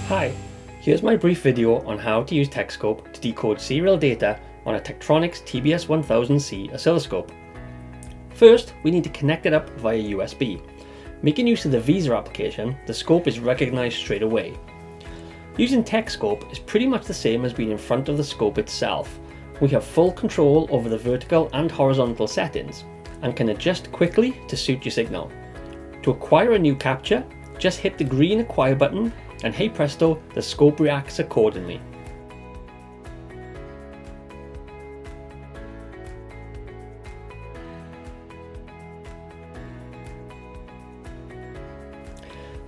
Hi, here's my brief video on how to use TekScope to decode serial data on a Tektronix TBS1000C oscilloscope. First, we need to connect it up via USB. Making use of the Visa application, the scope is recognized straight away. Using TekScope is pretty much the same as being in front of the scope itself. We have full control over the vertical and horizontal settings and can adjust quickly to suit your signal. To acquire a new capture, just hit the green acquire button and hey presto, the scope reacts accordingly.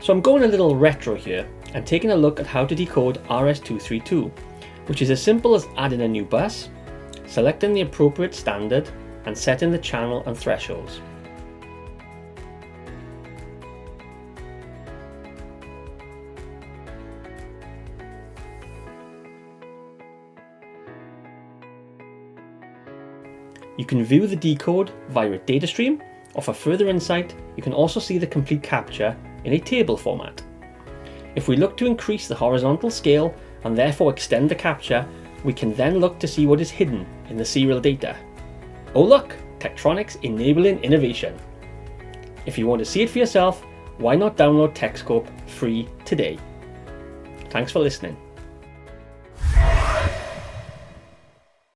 So I'm going a little retro here and taking a look at how to decode RS-232, which is as simple as adding a new bus, selecting the appropriate standard and setting the channel and thresholds. You can view the decode via a data stream, or for further insight, you can also see the complete capture in a table format. If we look to increase the horizontal scale and therefore extend the capture, we can then look to see what is hidden in the serial data. Oh look, Tektronix enabling innovation. If you want to see it for yourself, why not download TekScope free today? Thanks for listening.